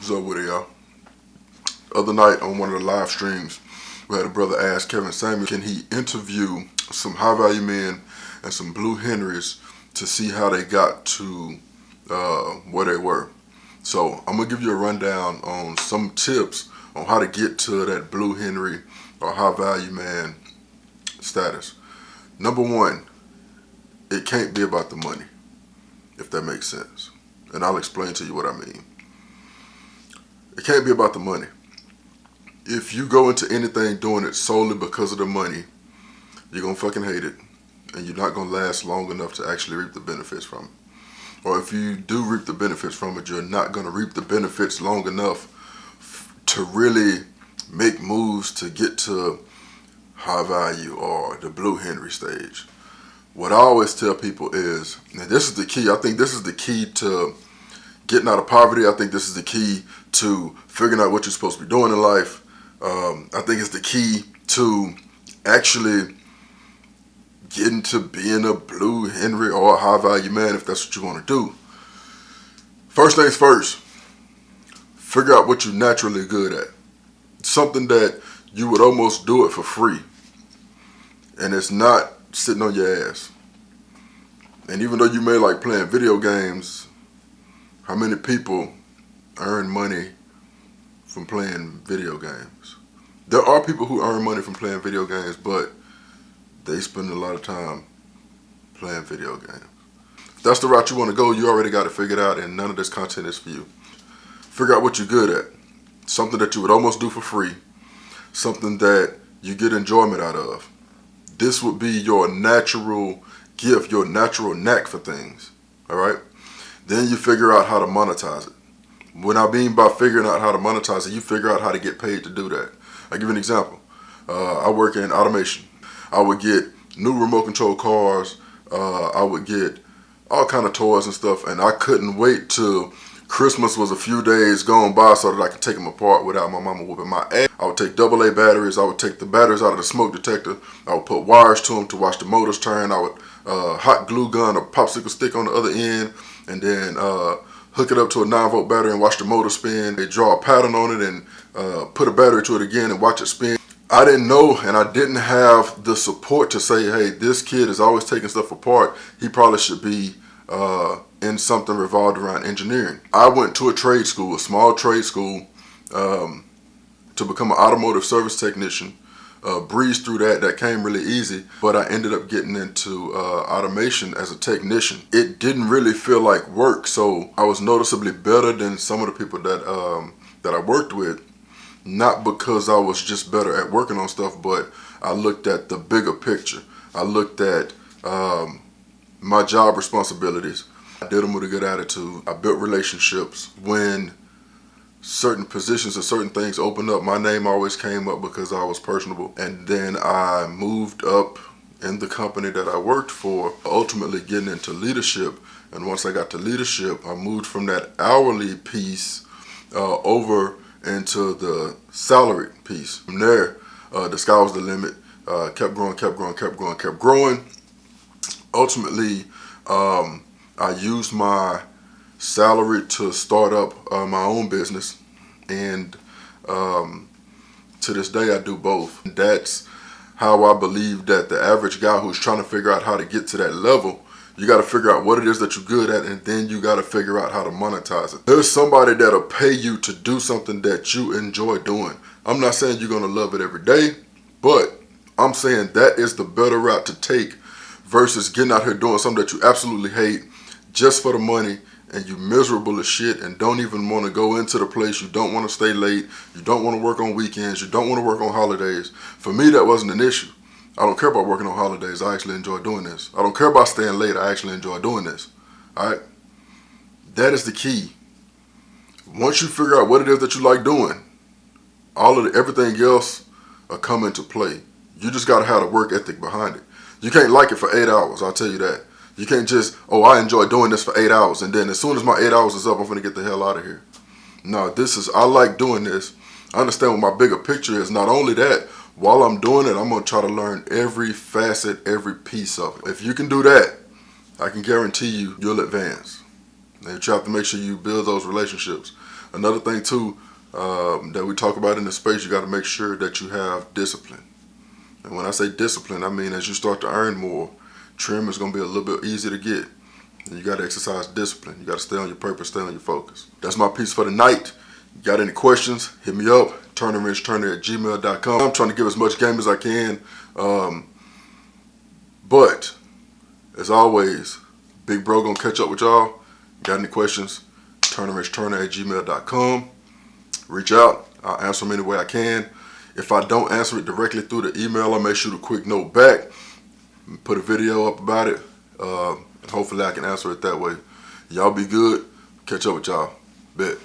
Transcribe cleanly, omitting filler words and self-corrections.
What's up with it, y'all? Other night on one of the live streams, we had a brother ask Kevin Samuel, can he interview some high value men and some Blue Henrys to see how they got to where they were. So I'm gonna give you a rundown on some tips on how to get to that Blue Henry or high value man status. Number one, it can't be about the money, if that makes sense. And I'll explain to you what I mean. It can't be about the money. If you go into anything doing it solely because of the money, you're going to fucking hate it. And you're not going to last long enough to actually reap the benefits from it. Or if you do reap the benefits from it, you're not going to reap the benefits long enough to really make moves to get to high value or the Blue Henry stage. What I always tell people is, and this is the key, I think this is the key to getting out of poverty. I think this is the key to figuring out what you're supposed to be doing in life. I think it's the key to actually getting to being a Blue Henry or a high value man if that's what you want to do. First things first, figure out what you're naturally good at. Something that you would almost do it for free. And it's not sitting on your ass. And even though you may like playing video games, how many people earn money from playing video games? There are people who earn money from playing video games, but they spend a lot of time playing video games. If that's the route you want to go, you already got it figured out, and none of this content is for you. Figure out what you're good at. Something that you would almost do for free. Something that you get enjoyment out of. This would be your natural gift, your natural knack for things. All right? Then you figure out how to monetize it. When I mean by figuring out how to monetize it, you figure out how to get paid to do that. I'll give you an example. I work in automation. I would get new remote control cars. I would get all kind of toys and stuff, and I couldn't wait till Christmas was a few days gone by so that I could take them apart without my mama whooping my ass. I would take AA batteries. I would take the batteries out of the smoke detector. I would put wires to them to watch the motors turn. I would hot glue gun a popsicle stick on the other end, and then hook it up to a 9-volt battery and watch the motor spin. They draw a pattern on it and put a battery to it again and watch it spin. I didn't know, and I didn't have the support to say, hey, this kid is always taking stuff apart. He probably should be in something revolved around engineering. I went to a trade school, a small trade school, to become an automotive service technician. Breezed through that. That came really easy, but I ended up getting into automation as a technician. It didn't really feel like work, so I was noticeably better than some of the people that I worked with. Not because I was just better at working on stuff, but I looked at the bigger picture. I looked at my job responsibilities. I did them with a good attitude. I built relationships. When certain positions and certain things opened up, my name always came up because I was personable. And then I moved up in the company that I worked for, ultimately getting into leadership. And once I got to leadership, I moved from that hourly piece over into the salary piece. From there, the sky was the limit. Kept growing. Ultimately, I used my salary to start up my own business, and to this day I do both. That's how I believe that the average guy who's trying to figure out how to get to that level, you got to figure out what it is that you're good at, and then you got to figure out how to monetize it. There's somebody that'll pay you to do something that you enjoy doing. I'm not saying you're going to love it every day, but I'm saying that is the better route to take versus getting out here doing something that you absolutely hate just for the money, and you miserable as shit and don't even want to go into the place. You don't want to stay late. You don't want to work on weekends. You don't want to work on holidays. For me, that wasn't an issue. I don't care about working on holidays. I actually enjoy doing this. I don't care about staying late. I actually enjoy doing this. All right? That is the key. Once you figure out what it is that you like doing, everything else will come into play. You just got to have a work ethic behind it. You can't like it for 8 hours, I'll tell you that. You can't just, I enjoy doing this for 8 hours, and then as soon as my 8 hours is up, I'm going to get the hell out of here. No, I like doing this. I understand what my bigger picture is. Not only that, while I'm doing it, I'm going to try to learn every facet, every piece of it. If you can do that, I can guarantee you'll advance. And you have to make sure you build those relationships. Another thing too that we talk about in the space, you got to make sure that you have discipline. And when I say discipline, I mean as you start to earn more, trim is going to be a little bit easier to get. And you got to exercise discipline. You got to stay on your purpose, stay on your focus. That's my piece for the night. You got any questions, hit me up, turnerwrenchturner@gmail.com. I'm trying to give as much game as I can. But, as always, Big Bro gonna catch up with y'all. Got any questions, turnerwrenchturner@gmail.com. Reach out. I'll answer them any way I can. If I don't answer it directly through the email, I may shoot a quick note back, put a video up about it, and hopefully I can answer it that way. Y'all be good. Catch up with y'all. Bet.